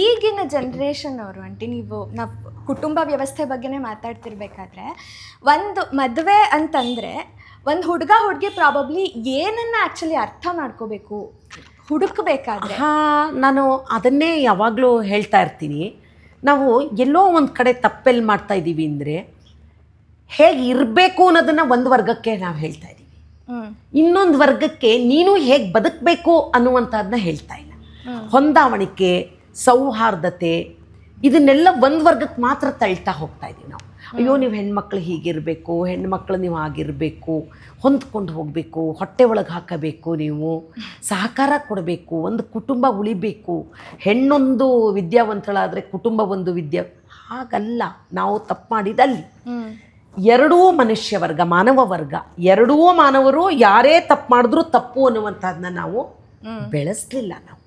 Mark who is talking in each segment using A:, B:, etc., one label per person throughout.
A: ಈಗಿನ ಜನ್ರೇಷನ್ ಅವರು ಆಂಟಿ, ನಾವು ಕುಟುಂಬ ವ್ಯವಸ್ಥೆ ಬಗ್ಗೆನೇ ಮಾತಾಡ್ತಿರ್ಬೇಕಾದ್ರೆ, ಒಂದು ಮದುವೆ ಅಂತಂದರೆ ಒಂದು ಹುಡುಗಿ ಪ್ರಾಬಬ್ಲಿ ಏನನ್ನು ಆ್ಯಕ್ಚುಲಿ ಅರ್ಥ ಮಾಡ್ಕೋಬೇಕು ಹುಡುಕಬೇಕಾದ್ರೆ.
B: ನಾನು ಅದನ್ನೇ ಯಾವಾಗಲೂ ಹೇಳ್ತಾ ಇರ್ತೀನಿ. ನಾವು ಎಲ್ಲೋ ಒಂದು ಕಡೆ ತಪ್ಪೆಲ್ಲಿ ಮಾಡ್ತಾ ಇದ್ದೀವಿ ಅಂದರೆ, ಹೇಗೆ ಇರಬೇಕು ಅನ್ನೋದನ್ನು ಒಂದು ವರ್ಗಕ್ಕೆ ನಾವು ಹೇಳ್ತಾ ಇದ್ದೀವಿ, ಇನ್ನೊಂದು ವರ್ಗಕ್ಕೆ ನೀನು ಹೇಗೆ ಬದುಕಬೇಕು ಅನ್ನುವಂಥದ್ದನ್ನ ಹೇಳ್ತಾ ಇಲ್ಲ. ಹೊಂದಾವಣಿಕೆ, ಸೌಹಾರ್ದತೆ, ಇದನ್ನೆಲ್ಲ ಒಂದು ವರ್ಗಕ್ಕೆ ಮಾತ್ರ ತಳ್ತಾ ಹೋಗ್ತಾ ಇದ್ದೀವಿ ನಾವು. ಅಯ್ಯೋ ನೀವು ಹೆಣ್ಮಕ್ಳು ಹೀಗಿರಬೇಕು, ಹೆಣ್ಮಕ್ಳು ನೀವು ಆಗಿರಬೇಕು, ಹೊಂದ್ಕೊಂಡು ಹೋಗಬೇಕು, ಹೊಟ್ಟೆ ಒಳಗೆ ಹಾಕಬೇಕು, ನೀವು ಸಹಕಾರ ಕೊಡಬೇಕು, ಒಂದು ಕುಟುಂಬ ಉಳಿಬೇಕು, ಹೆಣ್ಣೊಂದು ವಿದ್ಯಾವಂತಳಾದರೆ ಕುಟುಂಬ ಒಂದು ಹಾಗಲ್ಲ. ನಾವು ತಪ್ಪು ಮಾಡಿದಲ್ಲಿ ಎರಡೂ ಮನುಷ್ಯ ವರ್ಗ, ಮಾನವ ವರ್ಗ, ಎರಡೂ ಮಾನವರು ಯಾರೇ ತಪ್ಪು ಮಾಡಿದ್ರೂ ತಪ್ಪು ಅನ್ನುವಂಥದ್ದನ್ನ ನಾವು ಬೆಳೆಸಲಿಲ್ಲ. ನಾವು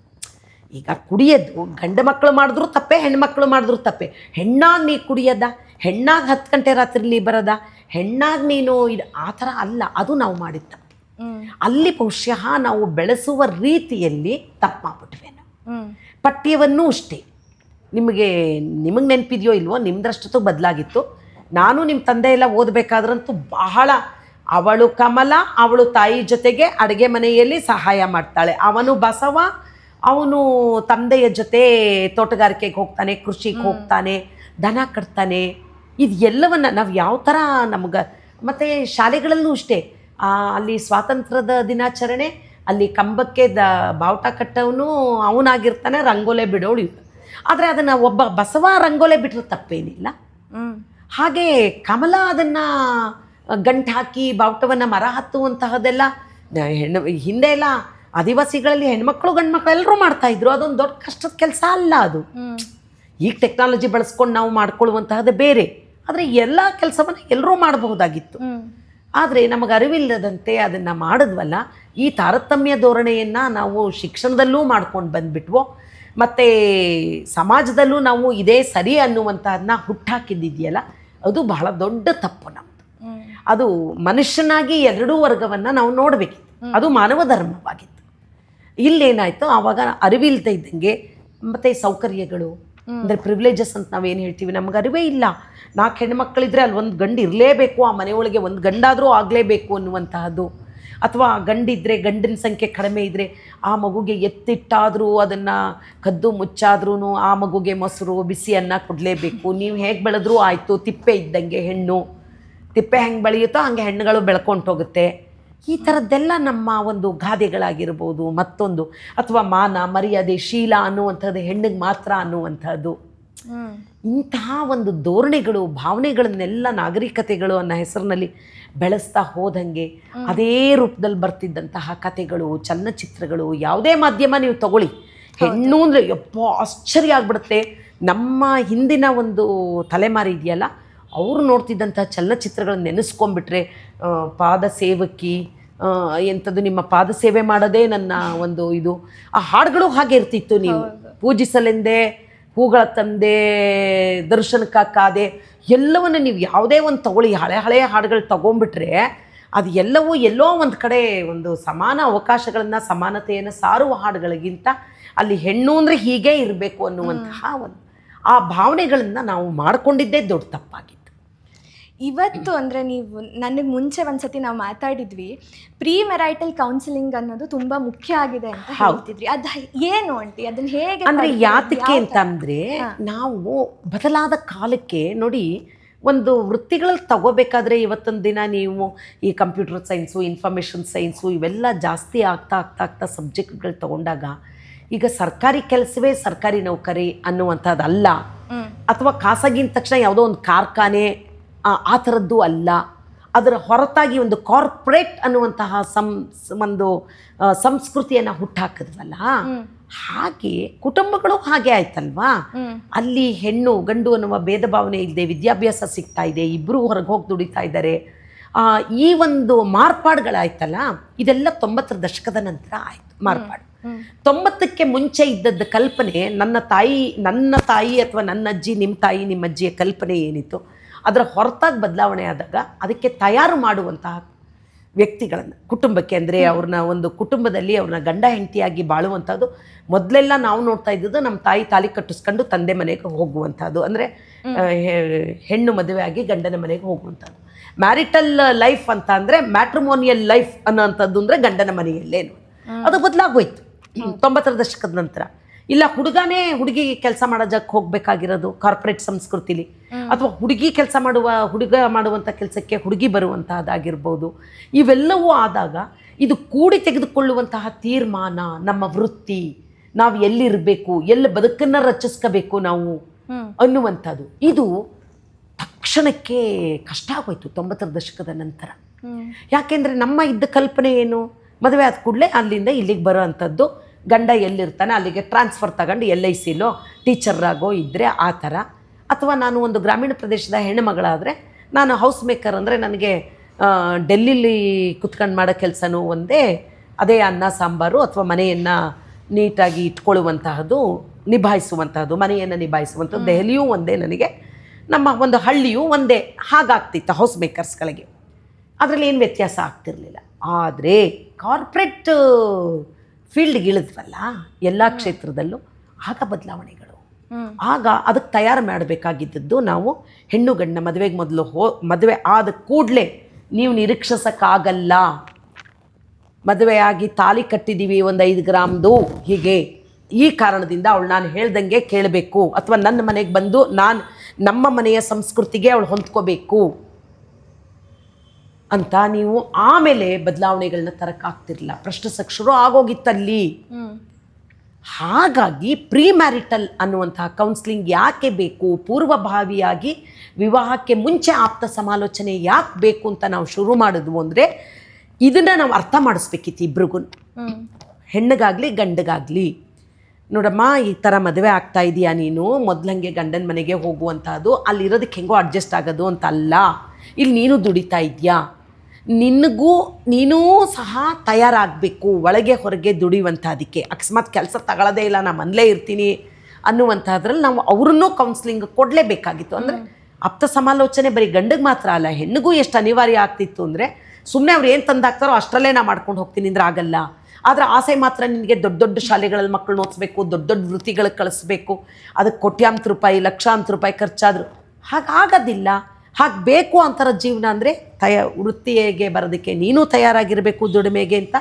B: ಈಗ ಕುಡಿಯೋದು ಗಂಡು ಮಕ್ಕಳು ಮಾಡಿದ್ರು ತಪ್ಪೆ, ಹೆಣ್ಮಕ್ಳು ಮಾಡಿದ್ರು ತಪ್ಪೆ. ಹೆಣ್ಣಾಗಿ ನೀ ಕುಡಿಯೋದ, ಹೆಣ್ಣಾಗಿ 10 ಗಂಟೆ ರಾತ್ರಿಲಿ ಬರೋದ, ಹೆಣ್ಣಾಗಿ ನೀನು ಇದು ಆ ಥರ ಅಲ್ಲ. ಅದು ನಾವು ಮಾಡಿದ ತಪ್ಪು. ಅಲ್ಲಿ ಬಹುಶಃ ನಾವು ಬೆಳೆಸುವ ರೀತಿಯಲ್ಲಿ ತಪ್ಪು ಮಾಡ್ಬಿಟ್ವಿ ನಾವು. ಪಠ್ಯವನ್ನೂ ಅಷ್ಟೇ, ನಿಮಗೆ ನೆನಪಿದೆಯೋ ಇಲ್ವೋ, ನಿಮ್ದರಷ್ಟೊತ್ತು ಬದಲಾಗಿತ್ತು. ನಾನು ನಿಮ್ಮ ತಂದೆ ಎಲ್ಲ ಓದಬೇಕಾದ್ರಂತೂ ಬಹಳ, ಅವಳು ಕಮಲ ಅವಳು ತಾಯಿ ಜೊತೆಗೆ ಅಡುಗೆ ಮನೆಯಲ್ಲಿ ಸಹಾಯ ಮಾಡ್ತಾಳೆ, ಅವನು ಬಸವ ಅವನು ತಂದೆಯ ಜೊತೆ ತೋಟಗಾರಿಕೆಗೆ ಹೋಗ್ತಾನೆ, ಕೃಷಿಗೆ ಹೋಗ್ತಾನೆ, ದನ ಕಟ್ತಾನೆ. ಇದು ಎಲ್ಲವನ್ನು ನಾವು ಯಾವ ಥರ ನಮ್ಗೆ, ಮತ್ತು ಶಾಲೆಗಳಲ್ಲೂ ಅಷ್ಟೇ, ಅಲ್ಲಿ ಸ್ವಾತಂತ್ರ್ಯದ ದಿನಾಚರಣೆ, ಅಲ್ಲಿ ಕಂಬಕ್ಕೆ ಬಾವುಟ ಕಟ್ಟವನು ಅವನಾಗಿರ್ತಾನೆ, ರಂಗೋಲೆ ಬಿಡೋಳು ಇವ್ರು. ಆದರೆ ಅದನ್ನು ಒಬ್ಬ ಬಸವ ರಂಗೋಲೆ ಬಿಟ್ಟರೆ ತಪ್ಪೇನಿಲ್ಲ. ಹಾಗೆ ಕಮಲ ಅದನ್ನು ಗಂಟು ಹಾಕಿ ಬಾವುಟವನ್ನು ಮರ ಹತ್ತುವಂತಹದ್ದೆಲ್ಲ ಹಿಂದೆ ಎಲ್ಲ ಆದಿವಾಸಿಗಳಲ್ಲಿ ಹೆಣ್ಮಕ್ಳು ಗಂಡು ಮಕ್ಕಳು ಎಲ್ಲರೂ ಮಾಡ್ತಾಯಿದ್ರು. ಅದೊಂದು ದೊಡ್ಡ ಕಷ್ಟದ ಕೆಲಸ ಅಲ್ಲ ಅದು. ಈಗ ಟೆಕ್ನಾಲಜಿ ಬಳಸ್ಕೊಂಡು ನಾವು ಮಾಡ್ಕೊಳ್ಳುವಂತಹದ್ದು ಬೇರೆ, ಆದರೆ ಎಲ್ಲ ಕೆಲಸವನ್ನು ಎಲ್ಲರೂ ಮಾಡಬಹುದಾಗಿತ್ತು. ಆದರೆ ನಮಗೆ ಅರಿವಿಲ್ಲದಂತೆ ಅದನ್ನು ಮಾಡಿದ್ವಲ್ಲ. ಈ ತಾರತಮ್ಯ ಧೋರಣೆಯನ್ನು ನಾವು ಶಿಕ್ಷಣದಲ್ಲೂ ಮಾಡ್ಕೊಂಡು ಬಂದುಬಿಟ್ವೋ, ಮತ್ತು ಸಮಾಜದಲ್ಲೂ ನಾವು ಇದೇ ಸರಿ ಅನ್ನುವಂಥದ್ದನ್ನ ಹುಟ್ಟಾಕಿದ್ದಿದೆಯಲ್ಲ, ಅದು ಬಹಳ ದೊಡ್ಡ ತಪ್ಪು ನಮ್ಮದು. ಅದು ಮನುಷ್ಯನಾಗಿ ಎರಡೂ ವರ್ಗವನ್ನು ನಾವು ನೋಡಬೇಕಿತ್ತು. ಅದು ಮಾನವ ಧರ್ಮವಾಗಿತ್ತು. ಇಲ್ಲೇನಾಯಿತು, ಆವಾಗ ಅರಿವಿಲ್ಲದೆ ಇದ್ದಂಗೆ, ಮತ್ತು ಸೌಕರ್ಯಗಳು ಅಂದರೆ ಪ್ರಿವಿಲೇಜಸ್ ಅಂತ ನಾವೇನು ಹೇಳ್ತೀವಿ, ನಮ್ಗೆ ಅರಿವೇ ಇಲ್ಲ. 4 ಹೆಣ್ಮಕ್ಳಿದ್ರೆ ಅಲ್ಲಿ ಒಂದು ಗಂಡು ಇರಲೇಬೇಕು, ಆ ಮನೆಯೊಳಗೆ ಒಂದು ಗಂಡಾದರೂ ಆಗಲೇಬೇಕು ಅನ್ನುವಂತಹದ್ದು. ಅಥವಾ ಗಂಡಿದ್ದರೆ, ಗಂಡಿನ ಸಂಖ್ಯೆ ಕಡಿಮೆ ಇದ್ದರೆ ಆ ಮಗುಗೆ ಎತ್ತಿಟ್ಟಾದರೂ ಅದನ್ನು ಕದ್ದು ಮುಚ್ಚಾದ್ರೂ ಆ ಮಗುಗೆ ಮೊಸರು ಬಿಸಿ ಅನ್ನ ಕೊಡಲೇಬೇಕು. ನೀವು ಹೇಗೆ ಬೆಳೆದ್ರೂ ಆಯಿತು, ತಿಪ್ಪೆ ಇದ್ದಂಗೆ ಹೆಣ್ಣು, ತಿಪ್ಪೆ ಹೆಂಗೆ ಬೆಳೆಯುತ್ತೋ ಹಂಗೆ ಹೆಣ್ಣುಗಳು ಬೆಳ್ಕೊಂಡು ಹೋಗುತ್ತೆ. ಈ ಥರದ್ದೆಲ್ಲ ನಮ್ಮ ಒಂದು ಗಾದೆಗಳಾಗಿರ್ಬೋದು. ಮತ್ತೊಂದು, ಅಥವಾ ಮಾನ ಮರ್ಯಾದೆ ಶೀಲ ಅನ್ನುವಂಥದ್ದು ಹೆಣ್ಣಿಗೆ ಮಾತ್ರ ಅನ್ನುವಂಥದ್ದು. ಇಂತಹ ಒಂದು ಧೋರಣೆಗಳು, ಭಾವನೆಗಳನ್ನೆಲ್ಲ ನಾಗರಿಕತೆಗಳು ಅನ್ನೋ ಹೆಸರಿನಲ್ಲಿ ಬೆಳೆಸ್ತಾ ಹೋದಂಗೆ ಅದೇ ರೂಪದಲ್ಲಿ ಬರ್ತಿದ್ದಂತಹ ಕಥೆಗಳು, ಚಲನಚಿತ್ರಗಳು, ಯಾವುದೇ ಮಾಧ್ಯಮ ನೀವು ತಗೊಳ್ಳಿ, ಹೆಣ್ಣು ಅಂದರೆ ಯಪ್ಪ ಆಶ್ಚರ್ಯ ಆಗ್ಬಿಡುತ್ತೆ. ನಮ್ಮ ಹಿಂದಿನ ಒಂದು ತಲೆಮಾರಿ ಇದೆಯಲ್ಲ, ಅವರು ನೋಡ್ತಿದ್ದಂಥ ಚಲನಚಿತ್ರಗಳನ್ನ ನೆನೆಸ್ಕೊಂಡ್ಬಿಟ್ರೆ, ಪಾದ ಸೇವಕಿ ಎಂಥದ್ದು, ನಿಮ್ಮ ಪಾದ ಸೇವೆ ಮಾಡೋದೇ ನನ್ನ ಒಂದು ಇದು. ಆ ಹಾಡುಗಳು ಹಾಗೆ ಇರ್ತಿತ್ತು. ನೀವು ಪೂಜಿಸಲೆಂದೇ ಹೂಗಳ ತಂದೆ ದರ್ಶನಕ್ಕಾದೆ ಎಲ್ಲವನ್ನು ನೀವು ಯಾವುದೇ ಒಂದು ತಗೊಳ್ಳಿ, ಹಳೆಯ ಹಾಡುಗಳು ತಗೊಂಡ್ಬಿಟ್ರೆ ಅದು ಎಲ್ಲವೂ ಎಲ್ಲೋ ಒಂದು ಕಡೆ ಒಂದು ಸಮಾನ ಅವಕಾಶಗಳನ್ನು, ಸಮಾನತೆಯನ್ನು ಸಾರುವ ಹಾಡುಗಳಿಗಿಂತ ಅಲ್ಲಿ ಹೆಣ್ಣು ಅಂದರೆ ಹೀಗೆ ಇರಬೇಕು ಅನ್ನುವಂತಹ ಒಂದು ಆ ಭಾವನೆಗಳನ್ನು ನಾವು ಮಾಡಿಕೊಂಡಿದ್ದೇ ದೊಡ್ಡ ತಪ್ಪಾಗಿತ್ತು.
A: ಇವತ್ತು ಅಂದರೆ ನೀವು ನನಗೆ ಮುಂಚೆ ಒಂದ್ಸತಿ ನಾವು ಮಾತಾಡಿದ್ವಿ, ಪ್ರೀ ಮೆರೈಟಲ್ ಕೌನ್ಸಿಲಿಂಗ್ ಅನ್ನೋದು ತುಂಬ ಮುಖ್ಯ ಆಗಿದೆ ಅಂತ ಹೇಳ್ತಿದ್ರಿ. ಅದು ಏನು ಆಂಟಿ, ಅದನ್ನು ಹೇಗೆ
B: ಅಂದರೆ ಯಾತಕ್ಕೆ ಅಂತಂದರೆ, ನಾವು ಬದಲಾದ ಕಾಲಕ್ಕೆ ನೋಡಿ, ಒಂದು ವೃತ್ತಿಗಳಲ್ಲಿ ತಗೋಬೇಕಾದ್ರೆ ಇವತ್ತೊಂದು ದಿನ ನೀವು ಈ ಕಂಪ್ಯೂಟರ್ ಸೈನ್ಸು, ಇನ್ಫಾರ್ಮೇಷನ್ ಸೈನ್ಸು ಇವೆಲ್ಲ ಜಾಸ್ತಿ ಆಗ್ತಾ ಸಬ್ಜೆಕ್ಟ್ಗಳು ತಗೊಂಡಾಗ, ಈಗ ಸರ್ಕಾರಿ ಕೆಲಸವೇ ಸರ್ಕಾರಿ ನೌಕರಿ ಅನ್ನುವಂಥದ್ದಲ್ಲ, ಅಥವಾ ಖಾಸಗಿನ ತಕ್ಷಣ ಯಾವುದೋ ಒಂದು ಕಾರ್ಖಾನೆ ಆ ಥರದ್ದು ಅಲ್ಲ. ಅದರ ಹೊರತಾಗಿ ಒಂದು ಕಾರ್ಪೊರೇಟ್ ಅನ್ನುವಂತಹ ಒಂದು ಸಂಸ್ಕೃತಿಯನ್ನು ಹುಟ್ಟಾಕಿದ್ವಲ್ಲ, ಹಾಗೆ ಕುಟುಂಬಗಳು ಹಾಗೆ ಆಯ್ತಲ್ವಾ. ಅಲ್ಲಿ ಹೆಣ್ಣು ಗಂಡು ಅನ್ನುವ ಭೇದ ಭಾವನೆ ಇಲ್ಲದೆ ವಿದ್ಯಾಭ್ಯಾಸ ಸಿಗ್ತಾ ಇದೆ, ಇಬ್ಬರು ಹೊರಗೆ ಹೋಗಿ ದುಡಿತಾ ಇದ್ದಾರೆ. ಈ ಒಂದು ಮಾರ್ಪಾಡುಗಳಾಯ್ತಲ್ಲ, ಇದೆಲ್ಲ 90ರ ದಶಕದ ನಂತರ ಆಯಿತು ಮಾರ್ಪಾಡು. 90ಕ್ಕೆ ಮುಂಚೆ ಇದ್ದದ್ದು ಕಲ್ಪನೆ, ನನ್ನ ತಾಯಿ ಅಥವಾ ನನ್ನ ಅಜ್ಜಿ, ನಿಮ್ಮ ತಾಯಿ ನಿಮ್ಮ ಅಜ್ಜಿಯ ಕಲ್ಪನೆ ಏನಿತ್ತು, ಅದರ ಹೊರತಾಗಿ ಬದಲಾವಣೆ ಆದಾಗ ಅದಕ್ಕೆ ತಯಾರು ಮಾಡುವಂತಹ ವ್ಯಕ್ತಿಗಳನ್ನು ಕುಟುಂಬಕ್ಕೆ, ಅಂದರೆ ಅವ್ರನ್ನ ಒಂದು ಕುಟುಂಬದಲ್ಲಿ ಅವ್ರನ್ನ ಗಂಡ ಹೆಂಡತಿಯಾಗಿ ಬಾಳುವಂಥದ್ದು ಮೊದಲೆಲ್ಲ ನಾವು ನೋಡ್ತಾ ಇದ್ದದ್ದು ನಮ್ಮ ತಾಯಿ ತಾಲಿ ಕಟ್ಟಿಸ್ಕೊಂಡು ತಂದೆ ಮನೆಗೆ ಹೋಗುವಂಥದ್ದು, ಅಂದರೆ ಹೆಣ್ಣು ಮದುವೆ ಆಗಿ ಗಂಡನ ಮನೆಗೆ ಹೋಗುವಂಥದ್ದು. ಮ್ಯಾರಿಟಲ್ ಲೈಫ್ ಅಂತ ಅಂದರೆ ಮ್ಯಾಟ್ರಿಮೋನಿಯಲ್ ಲೈಫ್ ಅನ್ನೋಂಥದ್ದು ಅಂದರೆ ಗಂಡನ ಮನೆಯಲ್ಲೇನು, ಅದು ಬದಲಾಗೋಯ್ತು 90ರ ದಶಕದ ನಂತರ. ಇಲ್ಲ ಹುಡುಗನೇ ಹುಡುಗಿ ಕೆಲಸ ಮಾಡೋ ಜಾಗಕ್ಕೆ ಹೋಗಬೇಕಾಗಿರೋದು ಕಾರ್ಪೊರೇಟ್ ಸಂಸ್ಕೃತಿಲಿ, ಅಥವಾ ಹುಡುಗ ಮಾಡುವಂಥ ಕೆಲಸಕ್ಕೆ ಹುಡುಗಿ ಬರುವಂತಹದ್ದಾಗಿರ್ಬೋದು. ಇವೆಲ್ಲವೂ ಆದಾಗ ಇದು ಕೂಡಿ ತೆಗೆದುಕೊಳ್ಳುವಂತಹ ತೀರ್ಮಾನ, ನಮ್ಮ ವೃತ್ತಿ, ನಾವು ಎಲ್ಲಿರಬೇಕು, ಎಲ್ಲಿ ಬದುಕನ್ನು ರಚಿಸ್ಕೋಬೇಕು ನಾವು ಅನ್ನುವಂಥದ್ದು, ಇದು ತಕ್ಷಣಕ್ಕೆ ಕಷ್ಟ ಆಗೋಯ್ತು 90ರ ದಶಕದ ನಂತರ. ಯಾಕೆಂದರೆ ನಮ್ಮ ಇದ್ದ ಕಲ್ಪನೆ ಏನು, ಮದುವೆ ಆದ ಕೂಡಲೇ ಅಲ್ಲಿಂದ ಇಲ್ಲಿಗೆ ಬರೋ ಅಂಥದ್ದು, ಗಂಡ ಎಲ್ಲಿರ್ತಾನೆ ಅಲ್ಲಿಗೆ ಟ್ರಾನ್ಸ್ಫರ್ ತಗೊಂಡು LICಲೋ ಟೀಚರ್ರಾಗೋ ಇದ್ದರೆ ಆ ಥರ. ಅಥವಾ ನಾನು ಒಂದು ಗ್ರಾಮೀಣ ಪ್ರದೇಶದ ಹೆಣ್ಣುಮಗಳಾದರೆ ನಾನು ಹೌಸ್ ಮೇಕರ್, ಅಂದರೆ ನನಗೆ ಡೆಲ್ಲಿಲಿ ಕುತ್ಕೊಂಡು ಮಾಡೋ ಕೆಲಸನೂ ಒಂದೇ, ಅದೇ ಅನ್ನ ಸಾಂಬಾರು ಅಥವಾ ಮನೆಯನ್ನು ನೀಟಾಗಿ ಇಟ್ಕೊಳ್ಳುವಂತಹದ್ದು, ನಿಭಾಯಿಸುವಂತಹದ್ದು, ಮನೆಯನ್ನು ನಿಭಾಯಿಸುವಂಥದ್ದು ದೆಹಲಿಯೂ ಒಂದೇ, ನನಗೆ ನಮ್ಮ ಒಂದು ಹಳ್ಳಿಯೂ ಒಂದೇ, ಹಾಗಾಗ್ತಿತ್ತು ಹೌಸ್ ಮೇಕರ್ಸ್ಗಳಿಗೆ. ಅದರಲ್ಲಿ ಏನು ವ್ಯತ್ಯಾಸ ಆಗ್ತಿರಲಿಲ್ಲ. ಆದರೆ ಕಾರ್ಪೊರೇಟ್ ಫೀಲ್ಡ್ಗೆ ಇಳಿದ್ವಲ್ಲ ಎಲ್ಲ ಕ್ಷೇತ್ರದಲ್ಲೂ, ಆಗ ಬದಲಾವಣೆಗಳು. ಆಗ ಅದಕ್ಕೆ ತಯಾರು ಮಾಡಬೇಕಾಗಿದ್ದದ್ದು ನಾವು ಹೆಣ್ಣು ಗಂಡ ಮದುವೆಗೆ ಮೊದಲು ಮದುವೆ ಆದ ಕೂಡಲೇ ನೀವು ನಿರೀಕ್ಷಿಸೋಕ್ಕಾಗಲ್ಲ. ಮದುವೆಯಾಗಿ ತಾಲಿ ಕಟ್ಟಿದ್ದೀವಿ ಒಂದು 5 ಗ್ರಾಮ್ದು, ಹೀಗೆ ಈ ಕಾರಣದಿಂದ ಅವಳು ನಾನು ಹೇಳ್ದಂಗೆ ಕೇಳಬೇಕು, ಅಥವಾ ನನ್ನ ಮನೆಗೆ ಬಂದು ನಮ್ಮ ಮನೆಯ ಸಂಸ್ಕೃತಿಗೆ ಅವಳು ಹೊಂದ್ಕೋಬೇಕು ಅಂತ ನೀವು ಆಮೇಲೆ ಬದಲಾವಣೆಗಳನ್ನ ತರಕ್ಕಾಗ್ತಿರಲಿಲ್ಲ. ಪ್ರಶ್ನಿಸಕ್ಕೆ ಶುರು ಆಗೋಗಿತ್ತಲ್ಲಿ. ಹಾಗಾಗಿ ಪ್ರೀ ಮ್ಯಾರಿಟಲ್ ಅನ್ನುವಂತಹ ಕೌನ್ಸಿಲಿಂಗ್ ಯಾಕೆ ಬೇಕು, ಪೂರ್ವಭಾವಿಯಾಗಿ ವಿವಾಹಕ್ಕೆ ಮುಂಚೆ ಆಪ್ತ ಸಮಾಲೋಚನೆ ಯಾಕೆ ಬೇಕು ಅಂತ ನಾವು ಶುರು ಮಾಡಿದ್ವು ಅಂದರೆ, ಇದನ್ನು ನಾವು ಅರ್ಥ ಮಾಡಿಸ್ಬೇಕಿತ್ತು ಇಬ್ರಿಗೂ, ಹೆಣ್ಣಿಗಾಗಲಿ ಗಂಡಿಗಾಗಲಿ. ನೋಡಮ್ಮ, ಈ ಥರ ಮದುವೆ ಆಗ್ತಾ ಇದೆಯಾ ನೀನು, ಮೊದಲಂಗೆ ಗಂಡನ ಮನೆಗೆ ಹೋಗುವಂಥದ್ದು, ಅಲ್ಲಿರೋದಕ್ಕೆ ಹೆಂಗೋ ಅಡ್ಜಸ್ಟ್ ಆಗೋದು ಅಂತ ಅಲ್ಲ. ಇಲ್ಲಿ ನೀನು ದುಡಿತಾ ಇದೆಯಾ, ನೀನೂ ಸಹ ತಯಾರಾಗಬೇಕು ಒಳಗೆ ಹೊರಗೆ ದುಡಿಯುವಂಥದ್ದಕ್ಕೆ. ಅಕಸ್ಮಾತ್ ಕೆಲಸ ತಗೊಳ್ಳೋದೇ ಇಲ್ಲ, ನಾನು ಮನೇಲೇ ಇರ್ತೀನಿ ಅನ್ನುವಂಥದ್ರಲ್ಲಿ ನಾವು ಅವ್ರನ್ನೂ ಕೌನ್ಸಿಲಿಂಗ್ ಕೊಡಲೇಬೇಕಾಗಿತ್ತು. ಅಂದರೆ ಆಪ್ತ ಸಮಾಲೋಚನೆ ಬರೀ ಗಂಡಿಗೆ ಮಾತ್ರ ಅಲ್ಲ, ಹೆಣ್ಣಿಗೂ ಎಷ್ಟು ಅನಿವಾರ್ಯ ಆಗ್ತಿತ್ತು ಅಂದರೆ, ಸುಮ್ಮನೆ ಅವ್ರು ಏನು ತಂದಾಕ್ತಾರೋ ಅಷ್ಟರಲ್ಲೇ ನಾ ಮಾಡ್ಕೊಂಡು ಹೋಗ್ತೀನಿ ಅಂದ್ರೆ ಆಗಲ್ಲ. ಆದರೆ ಆಸೆ ಮಾತ್ರ ನಿನಗೆ ದೊಡ್ಡ ದೊಡ್ಡ ಶಾಲೆಗಳಲ್ಲಿ ಮಕ್ಕಳನ್ನ ಓದಿಸ್ಬೇಕು, ದೊಡ್ಡ ದೊಡ್ಡ ವೃತ್ತಿಗಳಿಗೆ ಕಳಿಸ್ಬೇಕು, ಅದಕ್ಕೆ ಕೋಟ್ಯಾಂತರ ರೂಪಾಯಿ ಲಕ್ಷಾಂತರ ರೂಪಾಯಿ ಖರ್ಚಾದರೂ ಹಾಗಾಗೋದಿಲ್ಲ. ಹಾಗೆ ಬೇಕು ಅಂತಾರ ಜೀವನ ಅಂದರೆ ವೃತ್ತಿಗೆ ಬರೋದಕ್ಕೆ ನೀನು ತಯಾರಾಗಿರಬೇಕು, ದುಡಿಮೆಗೆ ಅಂತ.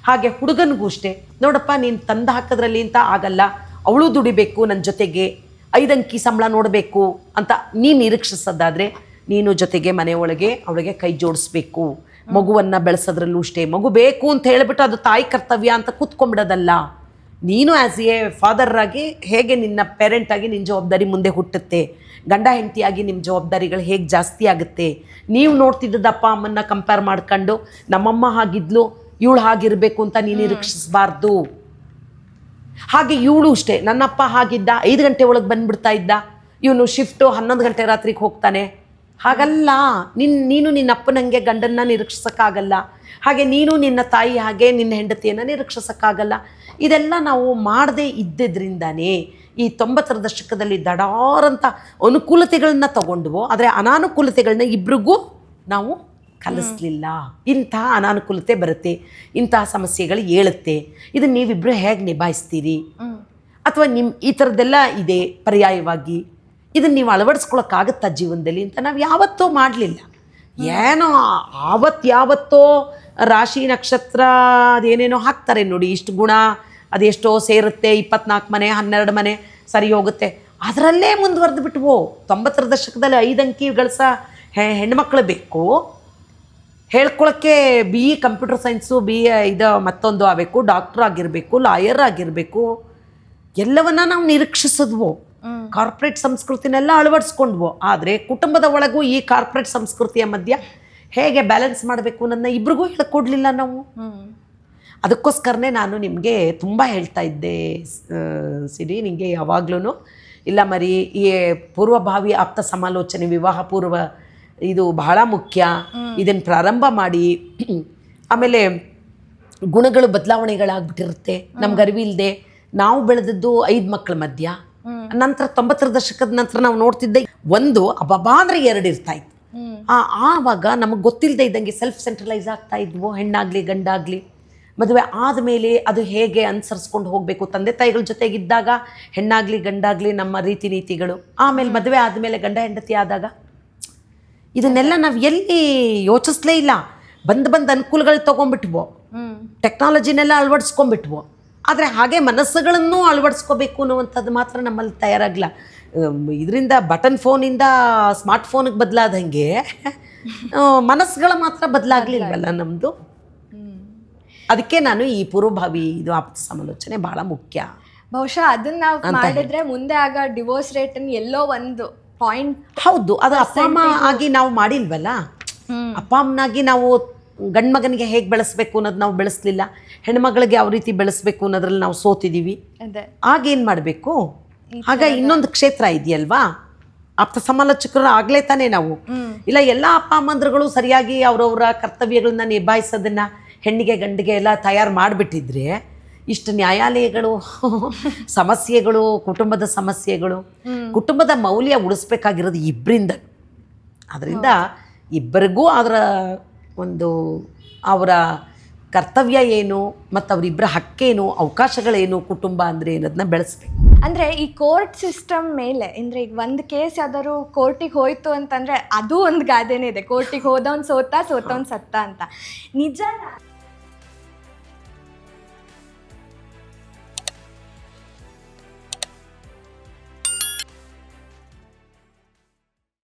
B: ಹಾಗೆ ಹುಡುಗನಿಗೂ ಅಷ್ಟೇ, ನೋಡಪ್ಪ ನೀನು ತಂದು ಹಾಕೋದ್ರಲ್ಲಿ ಅಂತ ಆಗಲ್ಲ, ಅವಳು ದುಡಿಬೇಕು ನನ್ನ ಜೊತೆಗೆ, 5 ಅಂಕಿ ಸಂಬಳ ನೋಡಬೇಕು ಅಂತ ನೀನು ನಿರೀಕ್ಷಿಸೋದಾದರೆ, ನೀನು ಜೊತೆಗೆ ಮನೆ ಒಳಗೆ ಅವಳಿಗೆ ಕೈ ಜೋಡಿಸ್ಬೇಕು. ಮಗುವನ್ನು ಬೆಳೆಸೋದ್ರಲ್ಲೂ ಅಷ್ಟೇ, ಮಗು ಬೇಕು ಅಂತ ಹೇಳಿಬಿಟ್ಟು ಅದು ತಾಯಿ ಕರ್ತವ್ಯ ಅಂತ ಕೂತ್ಕೊಂಡ್ಬಿಡೋದಲ್ಲ. ನೀನು ಆ್ಯಸ್ ಎ ಫಾದರಾಗಿ ಹೇಗೆ ನಿನ್ನ ಪೇರೆಂಟಾಗಿ ನಿನ್ನ ಜವಾಬ್ದಾರಿ ಮುಂದೆ ಹುಟ್ಟುತ್ತೆ, ಗಂಡ ಹೆಂಡತಿಯಾಗಿ ನಿಮ್ಮ ಜವಾಬ್ದಾರಿಗಳು ಹೇಗೆ ಜಾಸ್ತಿ ಆಗುತ್ತೆ. ನೀವು ನೋಡ್ತಿದ್ದದ್ದು ಅಪ್ಪ ಅಮ್ಮನ್ನ ಕಂಪೇರ್ ಮಾಡ್ಕೊಂಡು ನಮ್ಮಮ್ಮ ಹಾಗಿದ್ಲು ಇವಳು ಹಾಗಿರಬೇಕು ಅಂತ ನೀನು ನಿರೀಕ್ಷಿಸಬಾರ್ದು. ಹಾಗೆ ಇವಳು ಅಷ್ಟೇ, ನನ್ನಪ್ಪ ಹಾಗಿದ್ದ 5 ಗಂಟೆ ಒಳಗೆ ಬಂದುಬಿಡ್ತಾ ಇದ್ದ, ಇವನು ಶಿಫ್ಟು 11 ಗಂಟೆ ರಾತ್ರಿಗೆ ಹೋಗ್ತಾನೆ. ಹಾಗಲ್ಲ, ನೀನು ನಿನ್ನ ಅಪ್ಪನಂಗೆ ಗಂಡನ್ನ ನಿರೀಕ್ಷಿಸೋಕ್ಕಾಗಲ್ಲ. ಹಾಗೆ ನೀನು ನಿನ್ನ ತಾಯಿ ಹಾಗೆ ನಿನ್ನ ಹೆಂಡತಿಯನ್ನು ನಿರೀಕ್ಷಿಸೋಕ್ಕಾಗಲ್ಲ. ಇದೆಲ್ಲ ನಾವು ಮಾಡದೇ ಇದ್ದಿದ್ರಿಂದನೇ ಈ 90ರ ದಶಕದಲ್ಲಿ ದಡಾರಂಥ ಅನುಕೂಲತೆಗಳನ್ನ ತಗೊಂಡ್ವೋ, ಆದರೆ ಅನಾನುಕೂಲತೆಗಳನ್ನ ಇಬ್ರಿಗೂ ನಾವು ಕಲಿಸ್ಲಿಲ್ಲ. ಇಂತಹ ಅನಾನುಕೂಲತೆ ಬರುತ್ತೆ, ಇಂತಹ ಸಮಸ್ಯೆಗಳು ಏಳುತ್ತೆ, ಇದನ್ನು ನೀವಿಬ್ಬರು ಹೇಗೆ ನಿಭಾಯಿಸ್ತೀರಿ, ಅಥವಾ ಈ ಥರದ್ದೆಲ್ಲ ಇದೆ ಪರ್ಯಾಯವಾಗಿ, ಇದನ್ನು ನೀವು ಅಳವಡಿಸ್ಕೊಳಕ್ಕಾಗುತ್ತಾ ಜೀವನದಲ್ಲಿ ಅಂತ ನಾವು ಯಾವತ್ತೂ ಮಾಡಲಿಲ್ಲ. ಏನೋ ಯಾವತ್ತೋ ರಾಶಿ ನಕ್ಷತ್ರ ಅದೇನೇನೋ ಹಾಕ್ತಾರೆ ನೋಡಿ, ಇಷ್ಟು ಗುಣ ಅದೆಷ್ಟೋ ಸೇರುತ್ತೆ, 24 ಮನೆ 12 ಮನೆ ಸರಿ ಹೋಗುತ್ತೆ, ಅದರಲ್ಲೇ ಮುಂದುವರೆದು ಬಿಟ್ವು. 90ರ ದಶಕದಲ್ಲಿ 5 ಅಂಕಿ ಗಳಿಸ ಹೆಣ್ಮಕ್ಳು ಬೇಕು, ಹೇಳ್ಕೊಳಕ್ಕೆ BE ಕಂಪ್ಯೂಟರ್ ಸೈನ್ಸು, BE ಇದು ಮತ್ತೊಂದು ಆಗಬೇಕು, ಡಾಕ್ಟ್ರ್ ಆಗಿರಬೇಕು, ಲಾಯರ್ ಆಗಿರಬೇಕು, ಎಲ್ಲವನ್ನ ನಾವು ನಿರೀಕ್ಷಿಸಿದ್ವು. ಕಾರ್ಪೊರೇಟ್ ಸಂಸ್ಕೃತಿನೆಲ್ಲ ಅಳವಡಿಸ್ಕೊಂಡ್ವು. ಆದರೆ ಕುಟುಂಬದ ಒಳಗೂ ಈ ಕಾರ್ಪೊರೇಟ್ ಸಂಸ್ಕೃತಿಯ ಮಧ್ಯ ಹೇಗೆ ಬ್ಯಾಲೆನ್ಸ್ ಮಾಡಬೇಕು ನನ್ನ ಇಬ್ರಿಗೂ ಹೇಳ್ಕೊಡ್ಲಿಲ್ಲ ನಾವು. ಅದಕ್ಕೋಸ್ಕರನೇ ನಾನು ನಿಮಗೆ ತುಂಬ ಹೇಳ್ತಾ ಇದ್ದೆ ಸಿರಿ, ನಿಮಗೆ ಯಾವಾಗ್ಲೂ ಇಲ್ಲ ಮರಿ, ಈ ಪೂರ್ವಭಾವಿ ಆಪ್ತ ಸಮಾಲೋಚನೆ, ವಿವಾಹ ಪೂರ್ವ ಇದು ಬಹಳ ಮುಖ್ಯ, ಇದನ್ನು ಪ್ರಾರಂಭ ಮಾಡಿ. ಆಮೇಲೆ ಗುಣಗಳು ಬದಲಾವಣೆಗಳಾಗ್ಬಿಟ್ಟಿರುತ್ತೆ ನಮ್ಗೆ ಅರಿವಿಲ್ಲದೆ. ನಾವು ಬೆಳೆದದ್ದು 5 ಮಕ್ಕಳ ಮಧ್ಯ, ನಂತರ 90ರ ದಶಕದ ನಂತರ ನಾವು ನೋಡ್ತಿದ್ದೆ ಒಂದು ಅಬ್ಬಬ್ಬಾ ಅಂದರೆ 2 ಇರ್ತಾಯಿತ್ತು. ಆವಾಗ ನಮಗೆ ಗೊತ್ತಿಲ್ಲದೆ ಇದ್ದಂಗೆ ಸೆಲ್ಫ್ ಸೆಂಟ್ರಲೈಸ್ ಆಗ್ತಾ ಇದ್ವು, ಹೆಣ್ಣಾಗಲಿ ಗಂಡಾಗಲಿ. ಮದುವೆ ಆದಮೇಲೆ ಅದು ಹೇಗೆ ಅನುಸರಿಸ್ಕೊಂಡು ಹೋಗಬೇಕು, ತಂದೆ ತಾಯಿಗಳ ಜೊತೆಗಿದ್ದಾಗ ಹೆಣ್ಣಾಗಲಿ ಗಂಡಾಗಲಿ ನಮ್ಮ ರೀತಿ ನೀತಿಗಳು, ಆಮೇಲೆ ಮದುವೆ ಆದಮೇಲೆ ಗಂಡ ಹೆಂಡತಿ ಆದಾಗ ಇದನ್ನೆಲ್ಲ ನಾವು ಎಲ್ಲಿ ಯೋಚಿಸ್ಲೇ ಇಲ್ಲ. ಬಂದು ಅನುಕೂಲಗಳು ತೊಗೊಂಡ್ಬಿಟ್ವೋ, ಟೆಕ್ನಾಲಜಿನೆಲ್ಲ ಅಳವಡಿಸ್ಕೊಂಡ್ಬಿಟ್ವೋ. ಆದರೆ ಹಾಗೆ ಮನಸ್ಸುಗಳನ್ನು ಅಳವಡಿಸ್ಕೋಬೇಕು ಅನ್ನುವಂಥದ್ದು ಮಾತ್ರ ನಮ್ಮಲ್ಲಿ ತಯಾರಾಗಲ್ಲ. ಇದರಿಂದ ಬಟನ್ ಫೋನಿಂದ ಸ್ಮಾರ್ಟ್ ಫೋನಿಗೆ ಬದಲಾದಂಗೆ ಮನಸ್ಸುಗಳು ಮಾತ್ರ ಬದಲಾಗಲಿಲ್ವಲ್ಲ ನಮ್ಮದು. ಅದಕ್ಕೆ ನಾನು ಈ ಪೂರ್ವಭಾವಿ ಇದು ಆಪ್ತ ಸಮಾಲೋಚನೆ ಭಾಳ ಮುಖ್ಯ.
A: ಬಹುಶಃ ಅದನ್ನ ನಾವು ಮಾಡಿದ್ರೆ ಮುಂದೆ ಆಗ ಡಿವೋರ್ಸ್ ರೇಟ್ ಎಲ್ಲೋ ಒಂದು ಪಾಯಿಂಟ್.
B: ಹೌದು, ಅದು ಅಪ್ಪ ಅಮ್ಮ ಆಗಿ ನಾವು ಮಾಡಿಲ್ವಲ್ಲ. ಅಪ್ಪ ಅಮ್ಮನಾಗಿ ನಾವು ಗಂಡು ಮಗನಿಗೆ ಹೇಗೆ ಬೆಳೆಸ್ಬೇಕು ಅನ್ನೋದು ನಾವು ಬೆಳೆಸಲಿಲ್ಲ, ಹೆಣ್ಮಗಳಿಗೆ ಯಾವ ರೀತಿ ಬೆಳೆಸ್ಬೇಕು ಅನ್ನೋದ್ರಲ್ಲಿ ನಾವು ಸೋತಿದ್ದೀವಿ. ಆಗೇನು ಮಾಡಬೇಕು? ಆಗ ಇನ್ನೊಂದು ಕ್ಷೇತ್ರ ಇದೆಯಲ್ವಾ, ಆಪ್ತ ಸಮಾಲೋಚಕರು ಆಗಲೇ ತಾನೇ ನಾವು. ಇಲ್ಲ ಎಲ್ಲ ಅಪ್ಪ ಅಮ್ಮಂದ್ರುಗಳು ಸರಿಯಾಗಿ ಅವರವರ ಕರ್ತವ್ಯಗಳನ್ನ ನಿಭಾಯಿಸೋದನ್ನು ಹೆಣ್ಣಿಗೆ ಗಂಡಿಗೆ ಎಲ್ಲ ತಯಾರು ಮಾಡಿಬಿಟ್ಟಿದ್ರೆ ಇಷ್ಟು ನ್ಯಾಯಾಲಯಗಳು, ಸಮಸ್ಯೆಗಳು, ಕುಟುಂಬದ ಸಮಸ್ಯೆಗಳು, ಕುಟುಂಬದ ಮೌಲ್ಯ ಉಳಿಸ್ಬೇಕಾಗಿರೋದು ಇಬ್ಬರಿಂದ. ಅದರಿಂದ ಇಬ್ಬರಿಗೂ ಅದರ ಒಂದು ಅವರ ಕರ್ತವ್ಯ ಏನು ಮತ್ತು ಅವರಿಬ್ಬರ ಹಕ್ಕೇನು, ಅವಕಾಶಗಳೇನು, ಕುಟುಂಬ ಅಂದರೆ ಏನದನ್ನ ಬೆಳೆಸ್ಬೇಕು.
A: ಅಂದರೆ ಈ ಕೋರ್ಟ್ ಸಿಸ್ಟಮ್ ಮೇಲೆ ಅಂದರೆ ಈಗ ಒಂದು ಕೇಸ್ ಯಾವ್ದಾದ್ರು ಕೋರ್ಟಿಗೆ ಹೋಯ್ತು ಅಂತಂದರೆ ಅದು ಒಂದು ಗಾದೆನೇ ಇದೆ, ಕೋರ್ಟಿಗೆ ಹೋದವ್ನು ಸೋತ, ಸೋತವ್ನು ಸತ್ತ ಅಂತ. ನಿಜ